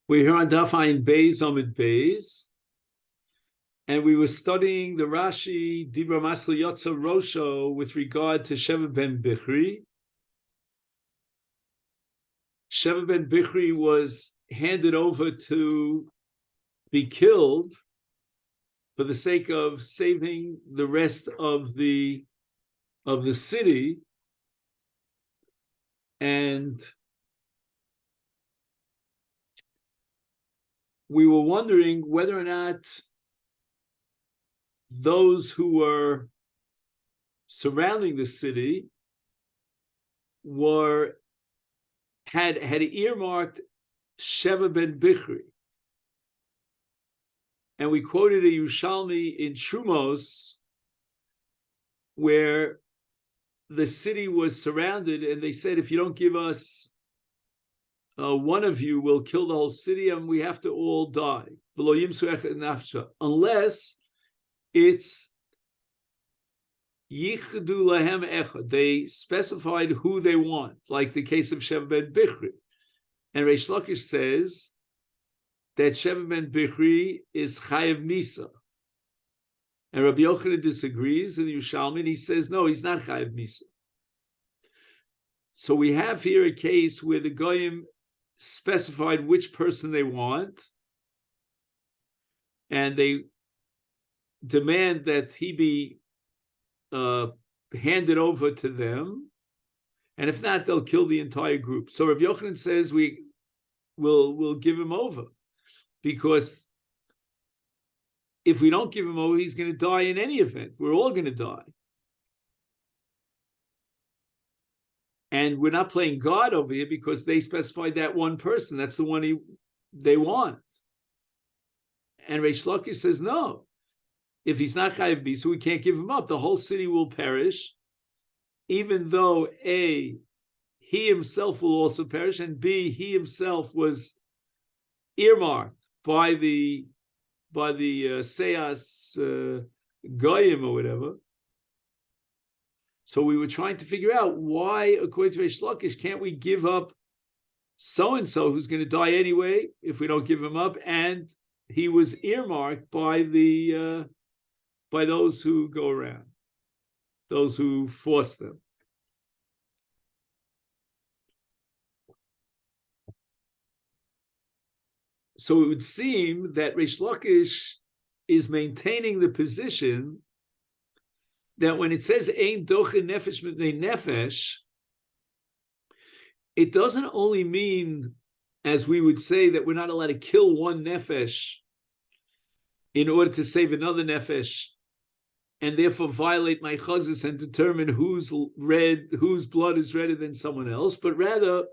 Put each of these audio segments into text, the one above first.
We're here on Daf Ayin Beis Amid Beis, and we were studying the Rashi Dibra Masli Yotza Rosho with regard to Sheva ben Bichri. Sheva ben Bichri was handed over to be killed for the sake of saving the rest of the city, and we were wondering whether or not those who were surrounding the city had earmarked Sheva ben Bichri. And we quoted a Yerushalmi in Trumos where the city was surrounded, and they said, if you don't give us one of you, will kill the whole city, and we have to all die. Unless it's Yichdu Lahem Echad. They specified who they want, like the case of Sheva ben Bichri. And Reish Lakish says that Sheva ben Bichri is Chayev Misa. And Rabbi Yochanan disagrees in the Yerushalmi, and he says, no, he's not Chayev Misa. So we have here a case where the Goyim specified which person they want, and they demand that he be handed over to them, and if not, they'll kill the entire group. So Rabbi Yochanan says we'll give him over, because if we don't give him over, he's going to die in any event. We're all going to die. And we're not playing God over here because they specified that one person. That's the one they want. And Reish Lakish says, no. If he's not Chayev Misa, we can't give him up. The whole city will perish, even though A, he himself will also perish, and B, he himself was earmarked by the Seyas Goyim or whatever. So we were trying to figure out why, according to Reish Lakish, can't we give up so-and-so who's going to die anyway if we don't give him up, and he was earmarked by those who go around, those who force them. So it would seem that Reish Lakish is maintaining the position that when it says Ein Doche Nefesh Mipnei Nefesh, it doesn't only mean, as we would say, that we're not allowed to kill one nefesh in order to save another nefesh, and therefore violate my chazis and determine whose blood is redder than someone else, but rather,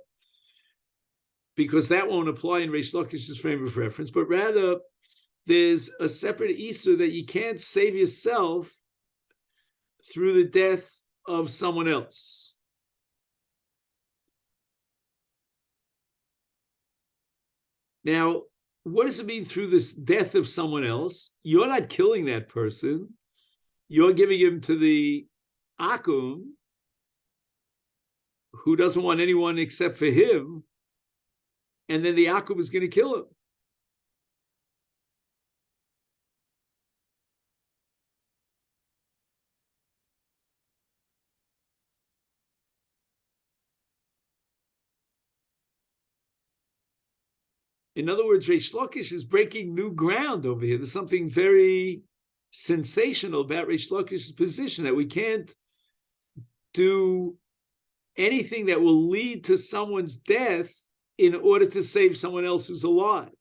because that won't apply in Reish Lakish's frame of reference, but rather there's a separate issue that you can't save yourself through the death of someone else. Now, what does it mean through this death of someone else? You're not killing that person. You're giving him to the Akum, who doesn't want anyone except for him, and then the Akum is going to kill him. In other words, Reish Lakish is breaking new ground over here. There's something very sensational about Reish Lakish's position, that we can't do anything that will lead to someone's death in order to save someone else who's alive.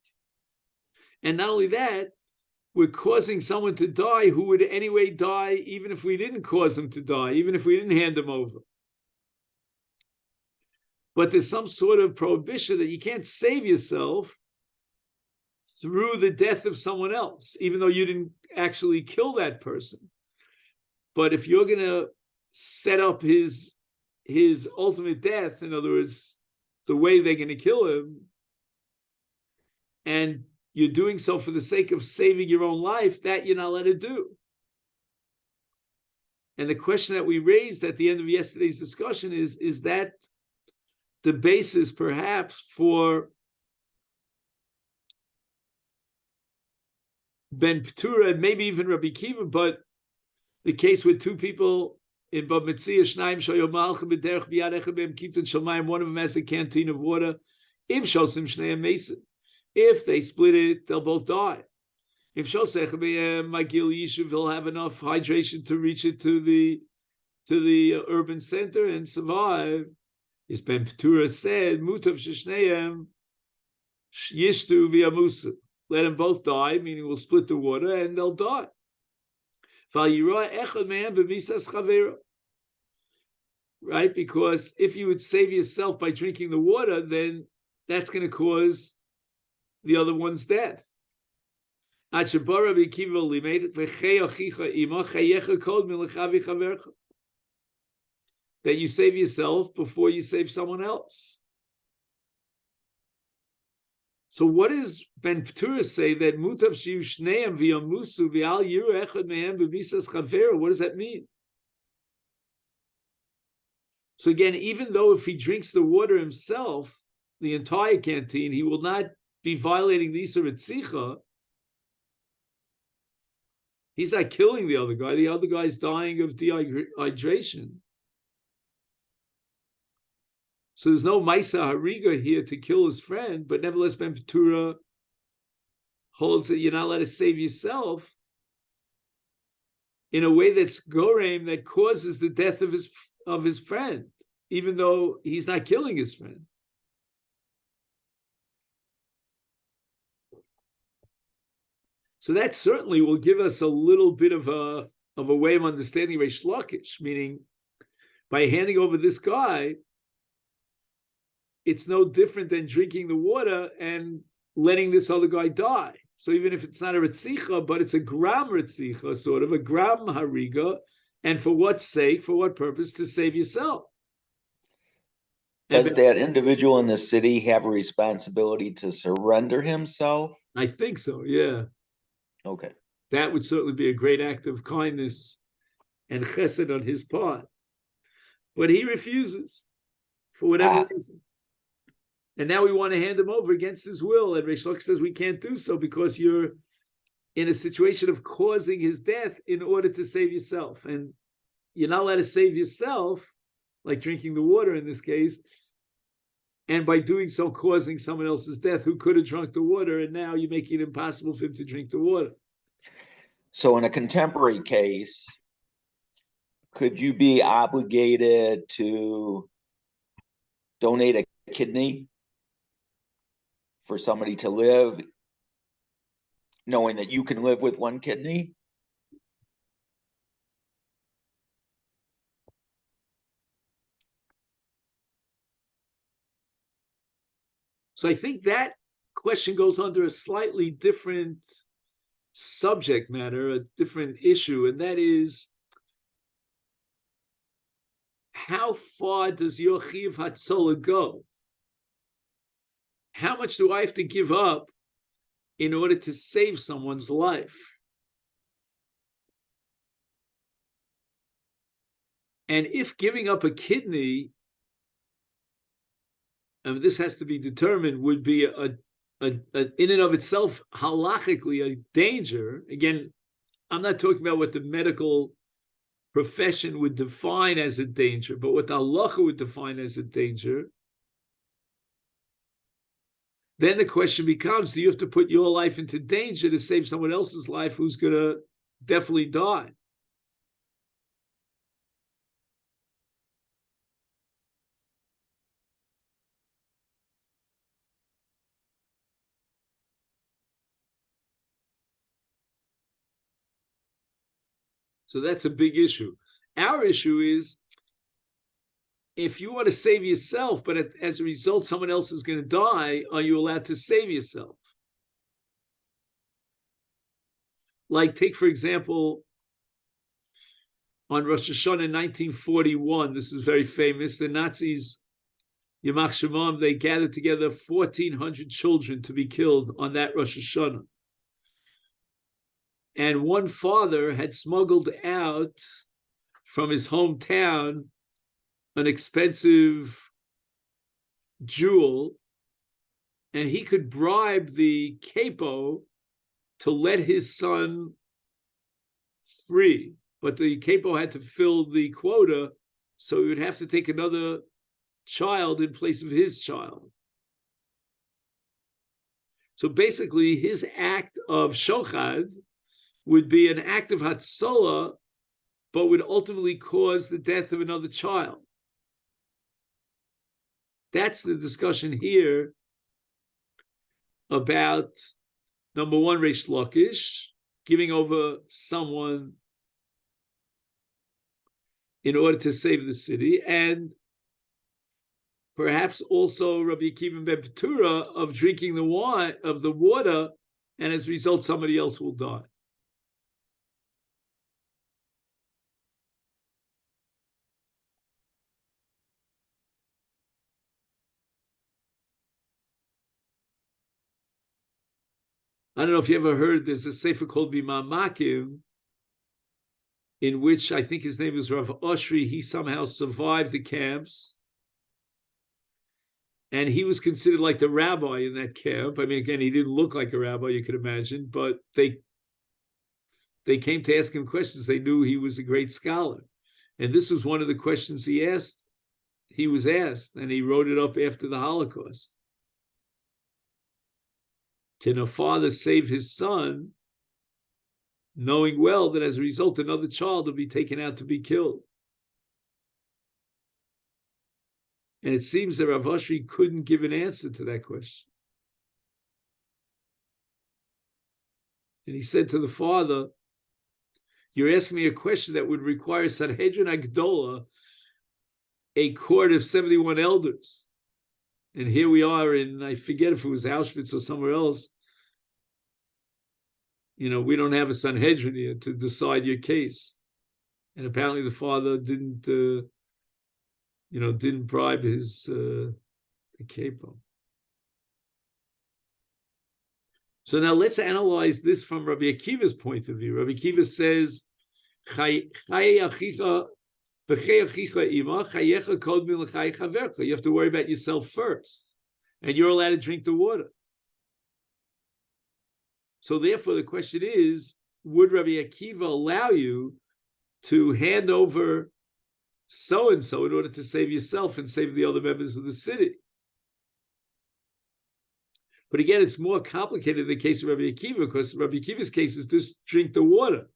And not only that, we're causing someone to die who would anyway die even if we didn't cause him to die, even if we didn't hand him over. But there's some sort of prohibition that you can't save yourself through the death of someone else, even though you didn't actually kill that person. But if you're going to set up his ultimate death, in other words, the way they're going to kill him, and you're doing so for the sake of saving your own life, that you're not allowed to do. And the question that we raised at the end of yesterday's discussion is that the basis perhaps for Ben Ptura, and maybe even Rabbi Kiva, but the case with two people in Bab Metzia, Shnaim Shoyom Malchim B'derech B'yad Echad B'em Kiton Shamayim, one of them has a canteen of water. If Shosim Shneim Mason, if they split it, they'll both die. If Shosech B'em Magil Yishuv, he'll have enough hydration to reach it to the urban center and survive. Is Ben Ptura said, Mutav Sheshneim Yishtu V'yamusu. Let them both die, meaning we'll split the water and they'll die. Right? Because if you would save yourself by drinking the water, then that's going to cause the other one's death. That you save yourself before you save someone else. So what does Ben Ptura say that mutav shiu shneim v'yamusu v'al yiru echad mehem v'misas chavera? What does that mean? So again, even though if he drinks the water himself, the entire canteen, he will not be violating the Isur Etzicha. He's not killing the other guy. The other guy's dying of dehydration. So there's no Maisa Hariga here to kill his friend, but nevertheless, Ben Ptura holds that you're not allowed to save yourself in a way that's gorem, that causes the death of his friend, even though he's not killing his friend. So that certainly will give us a little bit of a way of understanding Reish Lakish, meaning by handing over this guy, it's no different than drinking the water and letting this other guy die. So even if it's not a Ritzicha, but it's a gram Ritzicha, sort of a gram Hariga, and for what sake, for what purpose? To save yourself. Does that individual in the city have a responsibility to surrender himself? I think so, yeah. Okay. That would certainly be a great act of kindness and chesed on his part. But he refuses for whatever reason. And now we want to hand him over against his will. And Reish Lakish says we can't do so because you're in a situation of causing his death in order to save yourself. And you're not allowed to save yourself, like drinking the water in this case, and by doing so causing someone else's death who could have drunk the water, and now you make it impossible for him to drink the water. So in a contemporary case, could you be obligated to donate a kidney for somebody to live, knowing that you can live with one kidney? So I think that question goes under a slightly different subject matter, a different issue, and that is, how far does your Chiv Hatzolah go? How much do I have to give up in order to save someone's life? And if giving up a kidney, and this has to be determined, would be a in and of itself halachically a danger. Again, I'm not talking about what the medical profession would define as a danger, but what the halacha would define as a danger. Then the question becomes, do you have to put your life into danger to save someone else's life who's going to definitely die? So that's a big issue. Our issue is, if you want to save yourself, but as a result, someone else is going to die, are you allowed to save yourself? Like, take, for example, on Rosh Hashanah in 1941, this is very famous, the Nazis, Yamach Shemam, they gathered together 1,400 children to be killed on that Rosh Hashanah. And one father had smuggled out from his hometown an expensive jewel, and he could bribe the capo to let his son free, but the capo had to fill the quota, so he would have to take another child in place of his child. So basically, his act of shochad would be an act of hatzalah, but would ultimately cause the death of another child. That's the discussion here about, number one, Reish Lakish, giving over someone in order to save the city, and perhaps also Rabbi Akiva ben Petura of drinking the wine of the water, and as a result, somebody else will die. I don't know if you ever heard, there's a sefer called Bima Makim, in which I think his name is Rav Oshri. He somehow survived the camps, and he was considered like the rabbi in that camp. I mean, again, he didn't look like a rabbi, you could imagine, but they came to ask him questions. They knew he was a great scholar. And this was one of the questions he was asked, and he wrote it up after the Holocaust. Can a father save his son, knowing well that as a result, another child will be taken out to be killed? And it seems that Rav Oshri couldn't give an answer to that question. And he said to the father, you're asking me a question that would require Sanhedrin Agdola, a court of 71 elders. And here we are in, I forget if it was Auschwitz or somewhere else. You know, we don't have a Sanhedrin here to decide your case. And apparently the father didn't bribe his capo. So now let's analyze this from Rabbi Akiva's point of view. Rabbi Akiva says, you have to worry about yourself first, and you're allowed to drink the water. So therefore, the question is, would Rabbi Akiva allow you to hand over so-and-so in order to save yourself and save the other members of the city? But again, it's more complicated in the case of Rabbi Akiva, because Rabbi Akiva's case is just drink the water.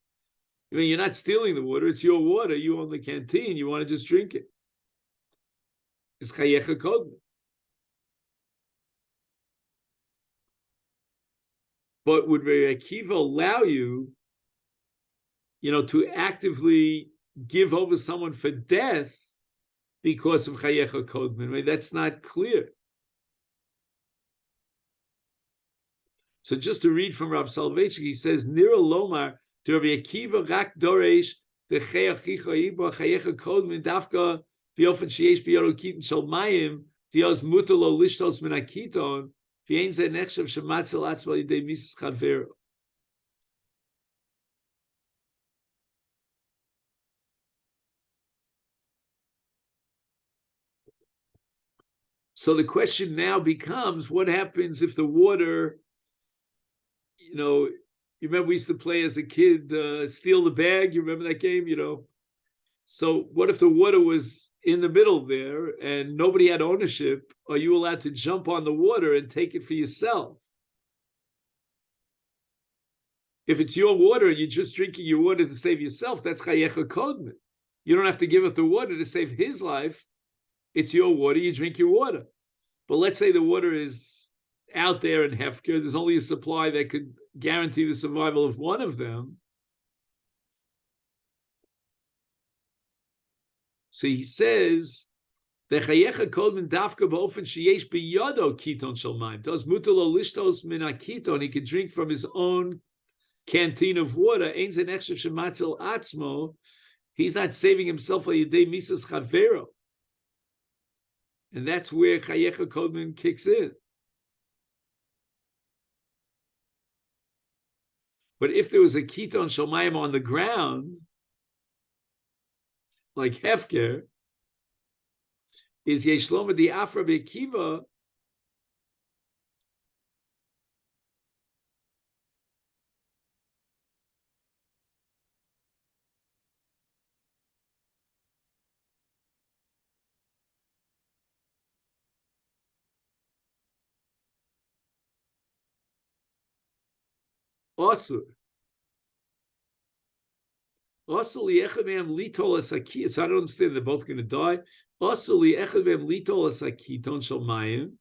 I mean, you're not stealing the water, it's your water, you own the canteen, you want to just drink it. It's chayecha kodma. But would Rabbi Akiva allow you, to actively give over someone for death because of chayecha kodma? I mean, that's not clear. So just to read from Rav Soloveitchik, he says, Nira Lomar, to Rabbi Akiva rak doresh, the chayecha iba chayecha kodma dafka v'ofen sheyesh b'yaro kitin shel mayim, diaz mutar lo lishtos min hakiton, v'yein zeh nechshav shematzel atzma yidei misas chavero. So the question now becomes, what happens if the water, you remember we used to play as a kid, steal the bag, you remember that game, So what if the water was in the middle there and nobody had ownership? Are you allowed to jump on the water and take it for yourself? If it's your water and you're just drinking your water to save yourself, that's chayecha kodma. You don't have to give up the water to save his life. It's your water, you drink your water. But let's say the water is out there in Hefker, there's only a supply that could guarantee the survival of one of them. So he says, he could drink from his own canteen of water. He's not saving himself. And that's where chayecha kodma kicks in. But if there was a kiton shalmayim on the ground, like Hefker, is Yeshloma di Afra Bekiva, asur. Also, liechad mehem litol asaki. So I don't understand. They're both going to die. Also, liechad mehem litol asaki ton shel mayim.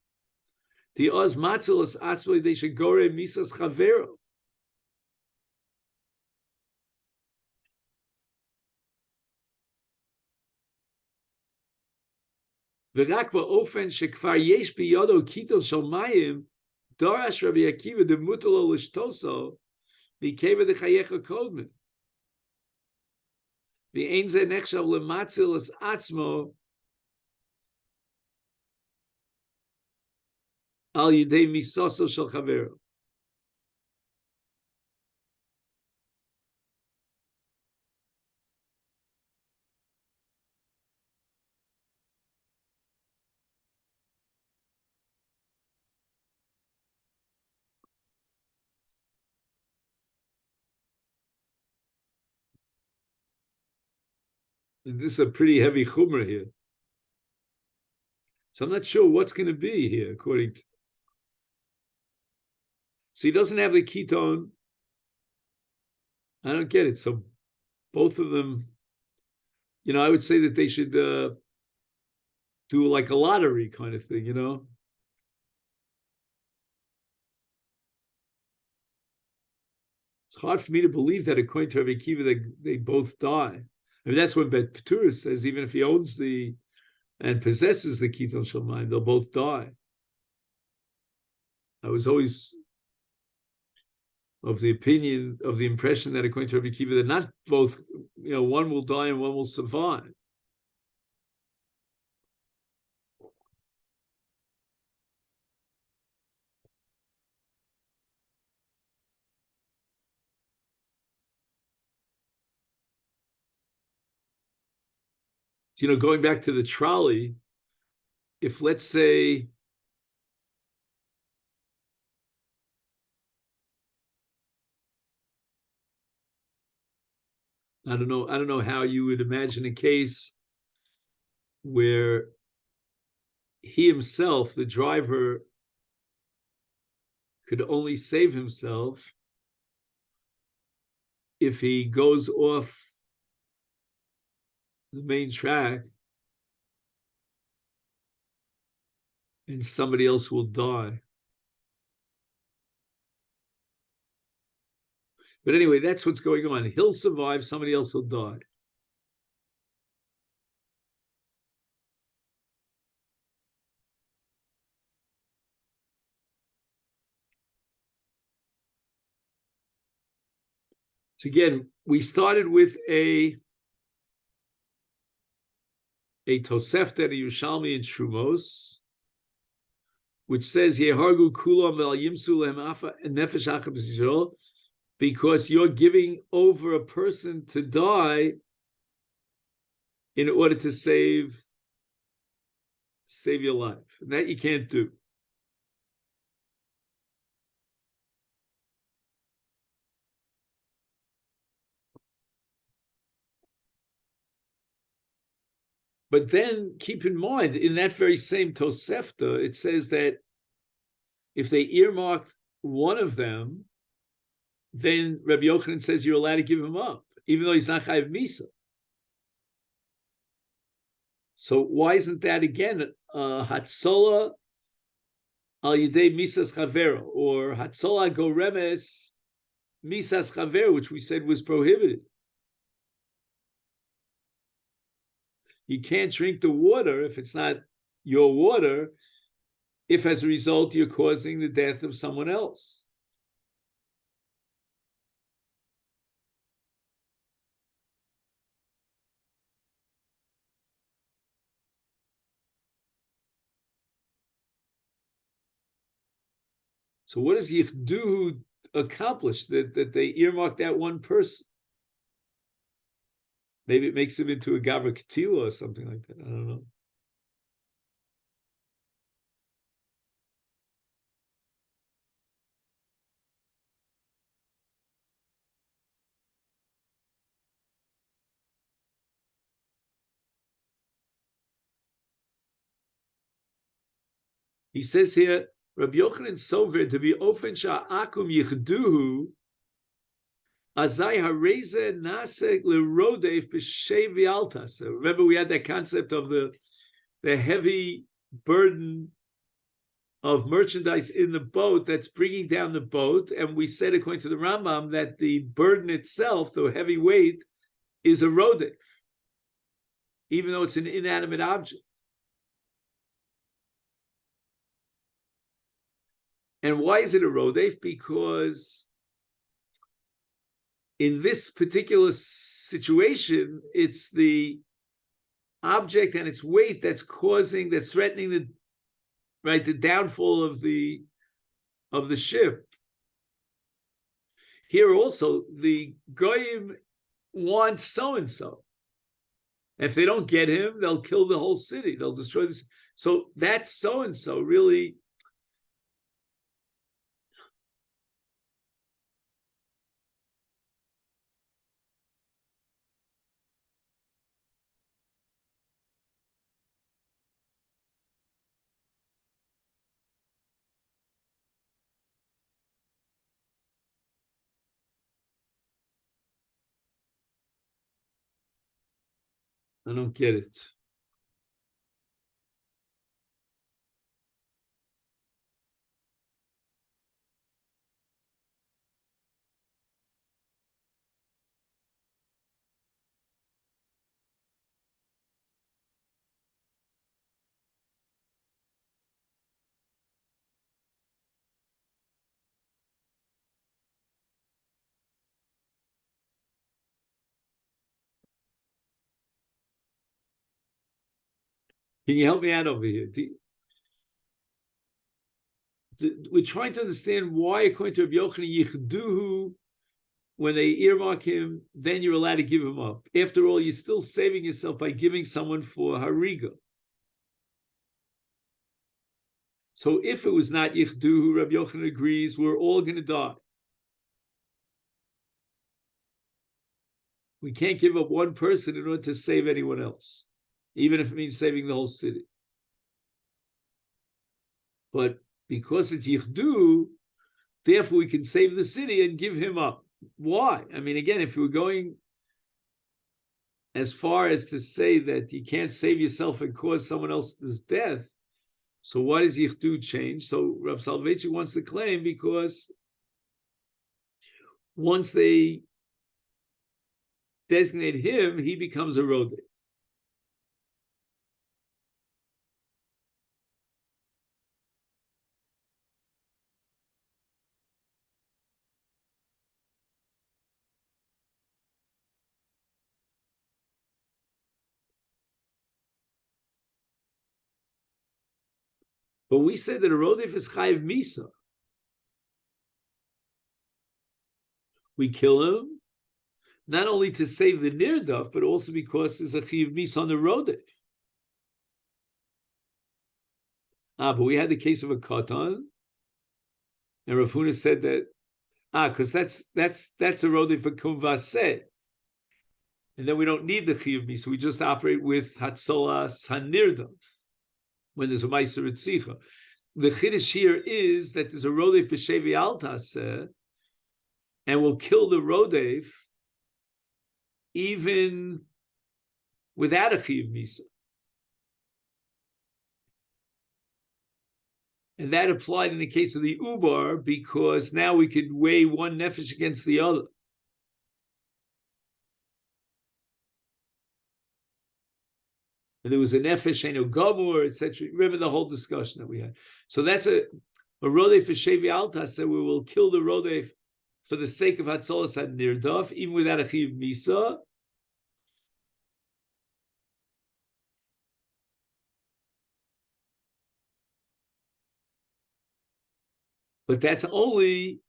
The oz matzilas atzvoi they should gore misas chavero. V'rak va'ofen shekvar yesh biyodo kiton shel mayim darash Rabbi Akiva de mutalo lishtoso mikeva de chayecha kodmen. V'ein ze nechshav lematzilas atzmo al yidei misoso shel chavero. This is a pretty heavy chumrah here. So I'm not sure what's going to be here, according to. So he doesn't have the ketone. I don't get it. So both of them, I would say that they should do like a lottery kind of thing, It's hard for me to believe that according to Rabbi Akiva, they both die. I mean, that's what Bet Peturis says, even if he owns and possesses the ketone shalmayim, they'll both die. I was always of the impression that according to Rabbi Akiva, they're not both, one will die and one will survive. So, going back to the trolley, if let's say I don't know how you would imagine a case where he himself, the driver, could only save himself if he goes off the main track and somebody else will die. But anyway, that's what's going on. He'll survive, somebody else will die. So again, we started with a Tosefta, a Yerushalmi in Trumos, which says Yehargu kulam vel yimsu lehem afa nefesh achab b'Yisrael, because you're giving over a person to die in order to save your life. And that you can't do. But then keep in mind, in that very same Tosefta, it says that if they earmarked one of them, then Rabbi Yochanan says you're allowed to give him up, even though he's not chayav misa. So why isn't that again hatzola al yidei misas chavero, or hatzola goremes misas chavero, which we said was prohibited? You can't drink the water if it's not your water, if as a result you're causing the death of someone else. So what does Yichduhu accomplish that they earmark that one person? Maybe it makes him into a Gavra Ketila or something like that. I don't know. He says here, Rabbi Yochanan Sover to be ofen sha'akum yichduhu Azai hareze nasek lerodef b'shevi altas. Remember, we had that concept of the heavy burden of merchandise in the boat that's bringing down the boat, and we said, according to the Rambam, that the burden itself, the heavy weight, is a rodef, even though it's an inanimate object. And why is it a rodef? Because in this particular situation, it's the object and its weight that's threatening the downfall of the ship. Here also, the goyim wants so and so. If they don't get him, they'll kill the whole city. They'll destroy this. So that so and so really. I don't get it. Can you help me out over here? We're trying to understand why, according to Rabbi Yochanan, Yichduhu, when they earmark him, then you're allowed to give him up. After all, you're still saving yourself by giving someone for hariga. So if it was not Yichduhu, Rabbi Yochanan agrees, we're all going to die. We can't give up one person in order to save anyone else, even if it means saving the whole city. But because it's Yichdu, therefore we can save the city and give him up. Why? I mean, again, if we're going as far as to say that you can't save yourself and cause someone else's death, so why does Yichdu change? So Rav Soloveitchik wants to claim because once they designate him, he becomes a rodeh. But we said that a rodef is chayiv misa. We kill him not only to save the nirdaf, but also because there's a chayiv misa on the rodef. But we had the case of a katan, and Rav Huna said that because that's a rodef for kumvaseh, and then we don't need the chayiv misa. We just operate with hatzolas hanirdaf when there's a ma'aser etzicha. The chiddush here is that there's a rodef b'shevi altaseh, and will kill the rodef even without a chiyuv misa. And that applied in the case of the ubar, because now we could weigh one nefesh against the other. And there was a nefesh eno gomur, etc. Remember the whole discussion that we had. So that's a rodef for shevi altas, that we will kill the rodef for the sake of hatzolas had nirdaf, even without a chiyuv misa. But that's only,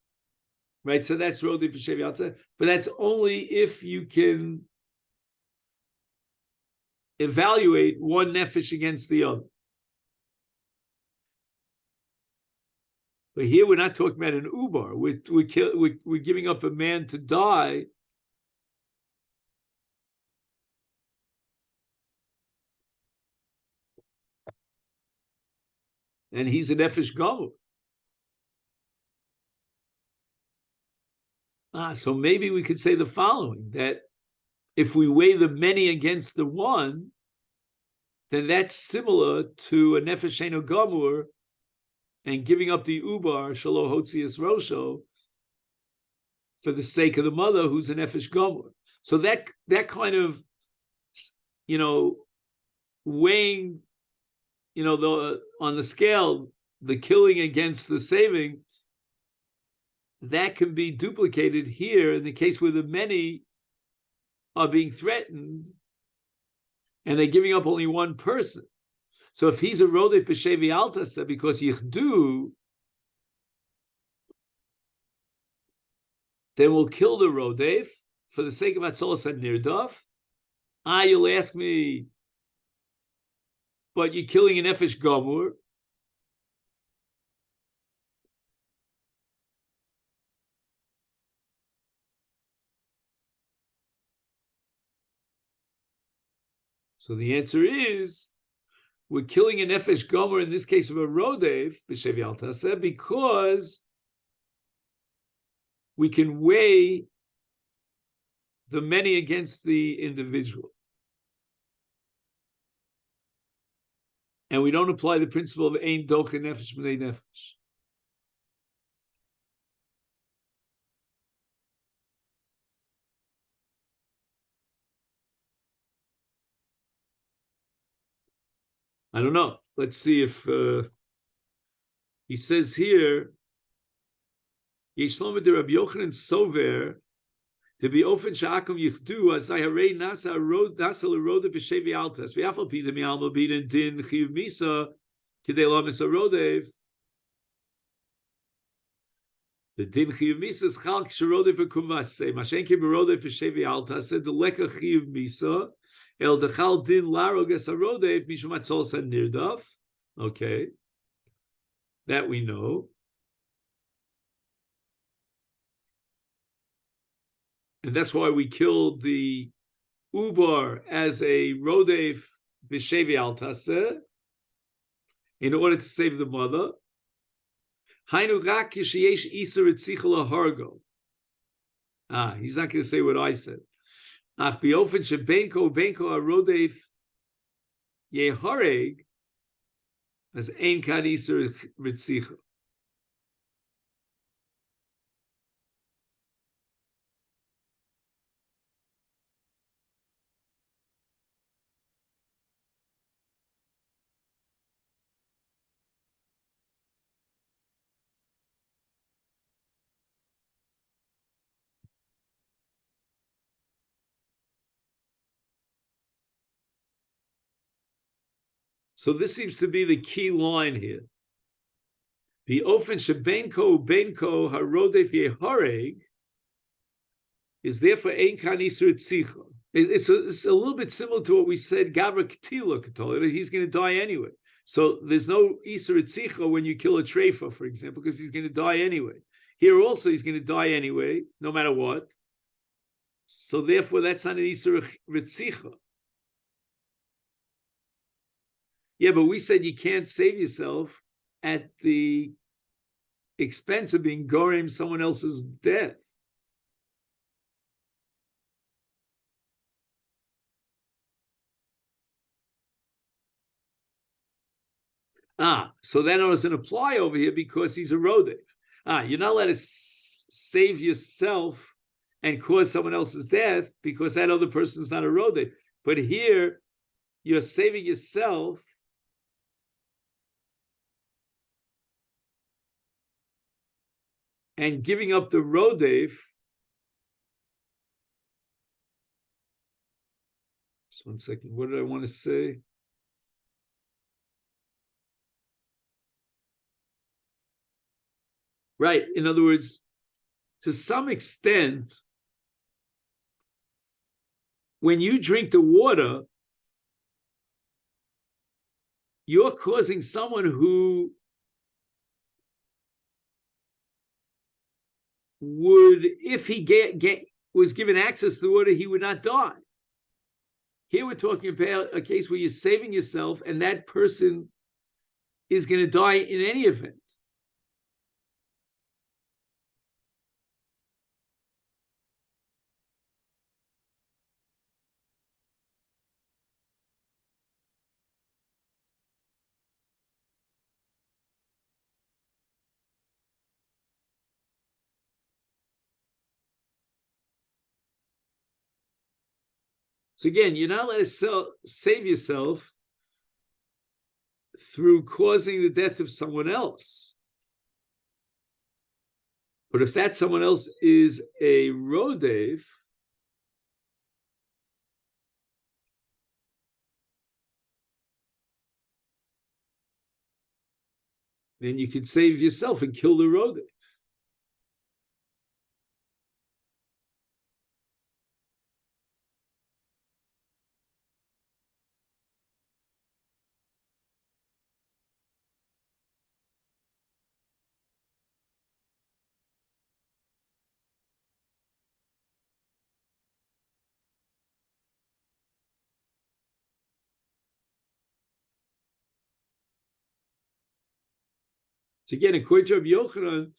right? So that's rodef for shevi altas, but that's only if you can evaluate one nefesh against the other. But here we're not talking about an ubar. We're giving up a man to die. And he's a nefesh gamur. So maybe we could say the following, that if we weigh the many against the one, then that's similar to a nefesh sheino gamur and giving up the ubar shelo hotzias rosho for the sake of the mother who's a nefesh gamur. So that kind of, weighing, on the scale, the killing against the saving, that can be duplicated here in the case where the many are being threatened and they're giving up only one person. So if he's a rodef b'shevi altasa because yichdu, then we'll kill the rodef for the sake of atzolas nirdof. You'll ask me, but you're killing an nefesh gamur. So the answer is, we're killing a nefesh gamur in this case of a rodef b'shevi altasa because we can weigh the many against the individual. And we don't apply the principle of ein doche nefesh b'nei nefesh. I don't know. Let's see if he says here, Yeshlom de Rabbi Yochanan Sover, to be ofen sha'akom yichdu, as I harei nasa l'roda b'shevi altas, v'afal pi de mi'alma b'den din chiv misa, k'dei lamis ha'rodev. The din chiv misa is chalk sh'rodev v'kumvaseh, mashen ki b'rodev b'shevi altas, the leka chiv misa, el dechal din larogas ha'rodev, mishum atzol san nirdaf. Okay. That we know. And that's why we killed the ubar as a rodef b'shevi altaseh in order to save the mother. Hainu rak kisheyesh iser etzicha lahargo. He's not going to say what I said. Ach biofen shebenko harodef yehareg as ein kan iser etzicha. So this seems to be the key line here. The ofen shebenko harodef yehareg is therefore ein kan iser etzicha. It's a little bit similar to what we said, Gavra Ketila Ketala, he's going to die anyway. So there's no Isur Etzicha when you kill a treifa, for example, because he's going to die anyway. Here also he's going to die anyway, no matter what. So therefore that's not an Isur Etzicha. Yeah, but we said you can't save yourself at the expense of being gorem someone else's death. So that doesn't apply over here because he's a rodef. You're not allowed to save yourself and cause someone else's death because that other person is not a rodef. But here, you're saving yourself and giving up the rodef. Just 1 second. What did I want to say? Right. In other words, to some extent, when you drink the water, you're causing someone who would, if he was given access to the water, he would not die. Here we're talking about a case where you're saving yourself and that person is going to die in any event. So again, you're not allowed to save yourself through causing the death of someone else. But if that someone else is a rodev, then you could save yourself and kill the rodev. So again, according to Rabbi Yochanan,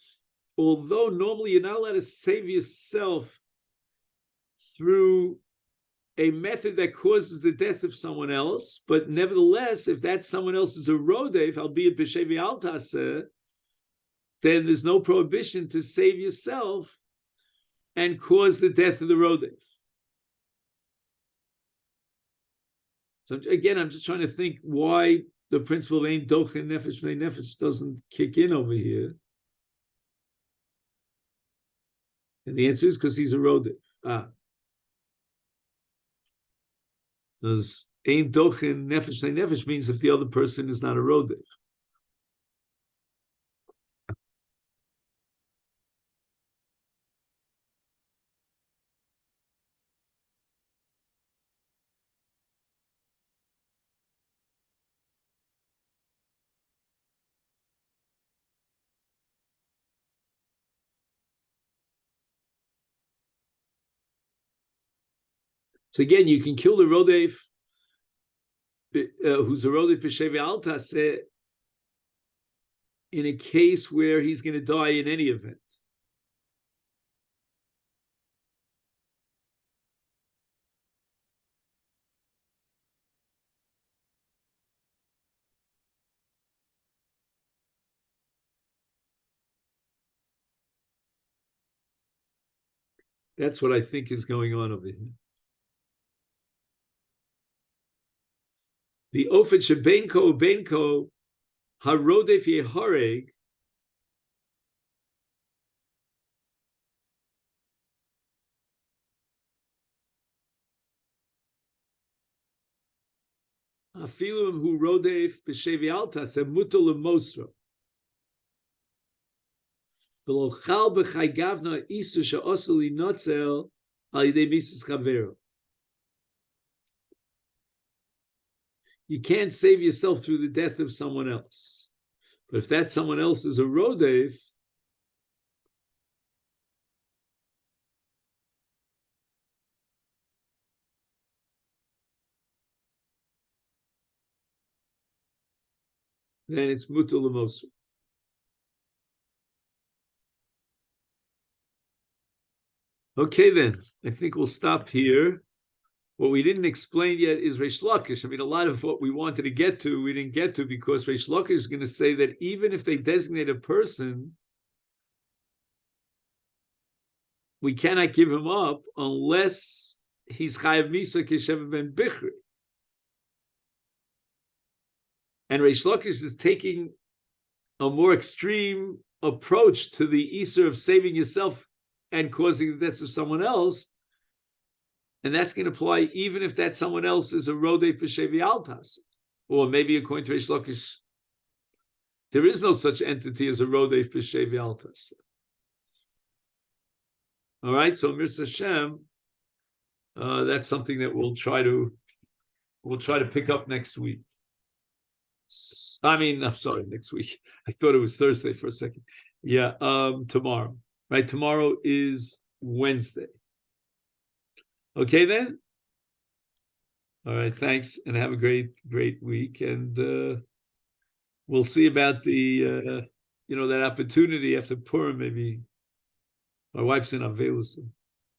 although normally you're not allowed to save yourself through a method that causes the death of someone else, but nevertheless, if that someone else is a rodev, albeit b'shevi al taseh, then there's no prohibition to save yourself and cause the death of the rodev. So again, I'm just trying to think why the principle of ein dochen nefesh v'nei nefesh doesn't kick in over here. And the answer is because he's a rodev. Because ein dochen nefesh v'nei nefesh means if the other person is not a rodev. So again, you can kill the rodev who's a rodev b'shevi al taseh in a case where he's going to die in any event. That's what I think is going on over here. The ofet shebenko benko harodef yehareg afilim hu rodef b'shevi al taseh mutar lemosro v'lo chal b'chay gavna isu she'osu linotzel al yidei mises chavero. You can't save yourself through the death of someone else. But if that someone else is a rodev, then it's mutar lemosro. Okay, then. I think we'll stop here. What we didn't explain yet is Reish Lakish. I mean, a lot of what we wanted to get to, we didn't get to because Reish Lakish is going to say that even if they designate a person, we cannot give him up unless he's Chayav Misa Keshev Ben Bichri. And Reish Lakish is taking a more extreme approach to the Isser of saving yourself and causing the death of someone else. And that's going to apply even if that someone else is a rodef b'shevi al taseh. Or maybe according to Reish Lakish, there is no such entity as a rodef b'shevi al taseh. All right, so Mir Hashem, that's something that we'll try to pick up next week. I'm sorry, next week. I thought it was Thursday for a second. Yeah, tomorrow. Right, tomorrow is Wednesday. Okay, then. All right, thanks, and have a great week. And we'll see about the that opportunity after Purim. Maybe my wife's in Avelis.